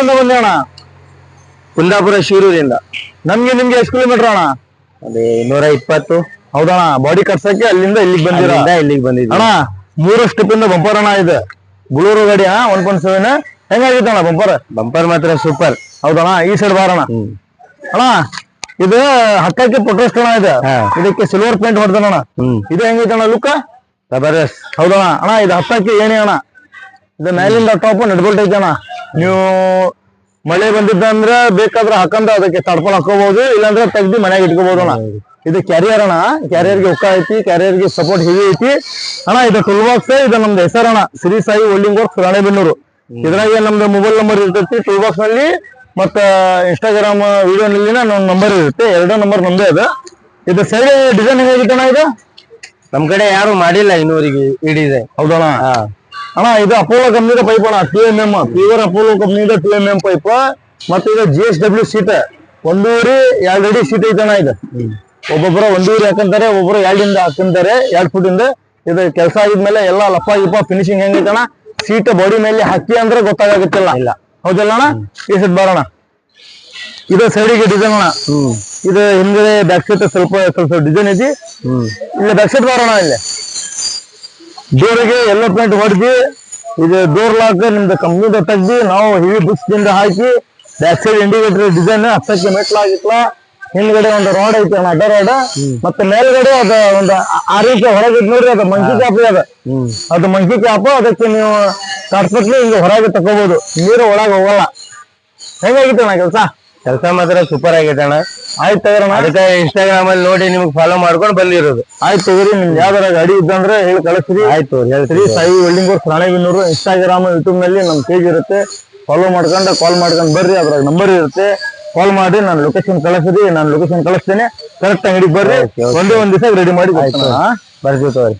ಊರಿಂದ ಬಂದೆ ಅಣ್ಣ? ಕುಂದಾಪುರ ಶಿರೂರಿಂದ. ನಿಮ್ಗೆ ಎಷ್ಟು ಕಿಲೋಮೀಟರ್ ಅಣ್ಣ? ಅದೇ 120. ಹೌದಣ್ಣ, ಬಾಡಿ ಕಟ್ಸಕ್ಕೆ ಅಲ್ಲಿಂದ ಇಲ್ಲಿಗೆ ಇಲ್ಲಿಗೆ ಬಂದಿದ್ದ ಅಣ್ಣ. 3 ಸ್ಟೆಪ್ ಇಂದ ಬಂಪರ್ ಅಣ್ಣ ಇದು. ಬುಲೂರು ಗಾಡಿ 1.7 ಹೆಂಗಾಗಿತ್ತು ಅಣ್ಣ ಬಂಪರ್? ಬಂಪರ್ ಮಾತ್ರ ಸೂಪರ್. ಹೌದಣ್ಣ, ಈ ಸೈಡ್ ಬಾರಣ್ಣ. ಅಣ್ಣ ಇದು ಹತ್ತಕ್ಕೆ ಪೊಟ್ರೋಸ್ಟ್ ಅಣ್ಣ ಇದು. ಇದಕ್ಕೆ ಸಿಲ್ವರ್ ಪೇಂಟ್ ಹೊಡೆದಣ್ಣ. ಇದು ಹೆಂಗೈತೆ ಅಣ್ಣ ಲುಕ್? ಜಬರ್ದಸ್ತ್. ಹೌದಣ್ಣ. ಅಣ್ಣ ಇದು ಹತ್ತಕ್ಕೆ ಏನೇ ಅಣ್ಣ, ಇದು ಮೇಲಿಂದ ಟಾಪ್ ನಡ್ಕೊಳ್ತಾ ಐತೆ ಅಣ್ಣ. ನೀವು ಮಳೆ ಬಂದಿದ್ದಂದ್ರೆ ಬೇಕಾದ್ರೆ ಹಾಕಂದ ಅದಕ್ಕೆ ತಡ್ಕೊಂಡು ಹಾಕೋಬಹುದು, ಇಲ್ಲಾಂದ್ರೆ ತೆಗ್ದು ಮನೆಯಾಗ ಇಟ್ಕೋಬಹುದು ಅಣ್ಣ. ಇದು ಕ್ಯಾರಿಯರ್ ಅಣ್ಣ, ಕ್ಯಾರಿಯರ್ಗೆ ಉಕ್ಕ ಐತಿ, ಕ್ಯಾರಿಯರ್ಗೆ ಸಪೋರ್ಟ್ ಹೆವಿ ಐತಿ ಅಣ್ಣ. ಇದು ಟೂಲ್ ಬಾಕ್ಸ್, ಇದು ನಮ್ದು ಹೆಸರಣ್ಣ, ಶ್ರೀ ಸಾಯಿ ವೆಲ್ಡಿಂಗ್ ವರ್ಕ್ಸ್ ರಾಣೆಬೆನ್ನೂರು. ಇದ್ರಾಗೆ ನಮ್ದು ಮೊಬೈಲ್ ನಂಬರ್ ಇರ್ತೈತಿ ಟೂಲ್ ಬಾಕ್ಸ್ ನಲ್ಲಿ, ಮತ್ತ ಇನ್ಸ್ಟಾಗ್ರಾಮ್ ವಿಡಿಯೋನಲ್ಲಿ ನನ್ನ ನಂಬರ್ ಇರುತ್ತೆ. 2 ನಂಬರ್ ನಮ್ದೇ ಅದು. ಇದು ಸೈಡ್ ಡಿಸೈನ್ ಹೇಗಿತ್ತು ಅಣ್ಣ? ಇದು ನಮ್ ಕಡೆ ಯಾರು ಮಾಡಿಲ್ಲ ಇನ್ನೂರಿಗೆ ಈ ಡಿಸೈನ್. ಹೌದಣ್ಣ. ಅಣ್ಣ ಇದು ಅಪೋಲೋ ಕಂಪ್ನಿದ ಪೈಪ್ ಅಣ್ಣ, 2mm pure Apollo ಕಂಪ್ನಿದ 2mm pipe. ಮತ್ತೆ ಇದು GSW ಸೀಟ್ 1.5 2 ಅಡಿ ಸೀಟ್ ಐತಣ್ಣ. ಇದು ಒಬ್ಬೊಬ್ಬರು 1.5 ಹಾಕಂತಾರೆ, ಒಬ್ಬೊಬ್ರು 2 ಇಂದ ಹಾಕಂತಾರೆ, 2 ಫುಟ್ ಇಂದ. ಇದು ಕೆಲಸ ಆಗಿದ್ಮೇಲೆ ಎಲ್ಲ ಲಪ್ಪ ಗಿಪ್ಪ ಫಿನಿಶಿಂಗ್ ಹೆಂಗೈತಣ್ಣ, ಸೀಟ್ ಬಾಡಿ ಮೇಲೆ ಹಾಕಿ ಅಂದ್ರೆ ಗೊತ್ತಾಗತ್ತಿಲ್ಲ. ಇಲ್ಲ ಹೌದಲ್ಲ ಅಣ್ಣ? ಈ ಸೈಡ್ ಬರೋಣ. ಇದು ಸೈಡಿಗೆ ಡಿಸೈನ್ ಅಣ್ಣ. ಇದು ಹಿಂದ್ಗಡೆ ಬ್ಯಾಕ್ ಸೈಡ್ ಸ್ವಲ್ಪ ಡಿಸೈನ್ ಐತಿ. ಇಲ್ಲಿ ಬ್ಯಾಕ್ ಸೈಡ್ ಬರೋಣ. ಇಲ್ಲಿ ಡೋರಿಗೆ ಎಲ್ಲೋ ಪೇಂಟ್ ಹೊಡೆದಿ, ಇದು ಡೋರ್ ಲಾಕ್ ನಿಮ್ದು ಕಂಪ್ನಿದ ತೆಗ್ದಿ ನಾವು ಹೆವಿ ಬುಕ್ಸ್ ದಿಂದ ಹಾಕಿ, ಬ್ಯಾಕ್ ಸೈಡ್ ಇಂಡಿಕೇಟರ್ ಡಿಸೈನ್, ಹತ್ತಕ್ಕೆ ಮೆಟ್ಲಾಗಿತ್ಲ, ಹಿಂದ್ಗಡೆ ಒಂದು ರೋಡ್ ಐತಿ ಅಣ್ಣ, ಅಡ್ಡ ರೋಡ್. ಮತ್ತೆ ಮೇಲ್ಗಡೆ ಅದ ಒಂದು 6 ಇಂಚ್ ಹೊರಗೆ ನೋಡ್ರಿ, ಅದು ಮಂಕಿ ಕ್ಯಾಪ್ ಅದ. ಅದು ಮಂಕಿ ಕ್ಯಾಪ್, ಅದಕ್ಕೆ ನೀವು ಕಟ್ಸಕ್ಲಿ ಹಿಂಗ ಹೊರಗೆ ತಕೋಬಹುದು, ನೀರು ಒಳಗೆ ಹೋಗಲ್ಲ. ಹೆಂಗಾಗಿತ್ತು ಅಣ್ಣ ಕೆಲಸ ಮಾತ್ರ ಸೂಪರ್ ಆಗೈತೆ ಅಣ್ಣ. ಆಯ್ತು ತಗೋಣ. ಅದಕ್ಕೆ ಇನ್ಸ್ಟಾಗ್ರಾಮ್ ಅಲ್ಲಿ ನೋಡಿ ನಿಮ್ಗೆ ಫಾಲೋ ಮಾಡ್ಕೊಂಡು ಬಂದಿರೋದು. ಆಯ್ತು ತಗೋರಿ. ನಿಮ್ಗೆ ಯಾವ್ದಾರ ಗಾಡಿ ಇದ್ದಂದ್ರೆ ಹೇಳಿ ಕಳಿಸ್ರಿ. ಆಯ್ತು Shri Sai welding works Ranebennur. Instagram YouTube ನಲ್ಲಿ ನಮ್ ಪೇಜ್ ಇರುತ್ತೆ, ಫಾಲೋ ಮಾಡ್ಕೊಂಡು ಕಾಲ್ ಮಾಡ್ಕೊಂಡು ಬರ್ರಿ. ಅದ್ರಾಗ ನಂಬರ್ ಇರುತ್ತೆ, ಕಾಲ್ ಮಾಡಿ ನಾನು ಲೊಕೇಶನ್ ಕಳಿಸ್ರಿ. ನಾನು ಲೊಕೇಶನ್ ಕಳಿಸ್ತೇನೆ, ಕರೆಕ್ಟ್ ಅಂಗಡಿಗೆ ಬರ್ರಿ. ಒಂದೇ ಒಂದ್ ದಿವಸ ರೆಡಿ ಮಾಡಿ ಬರ್ತೀವಿ ತಗೋರಿ.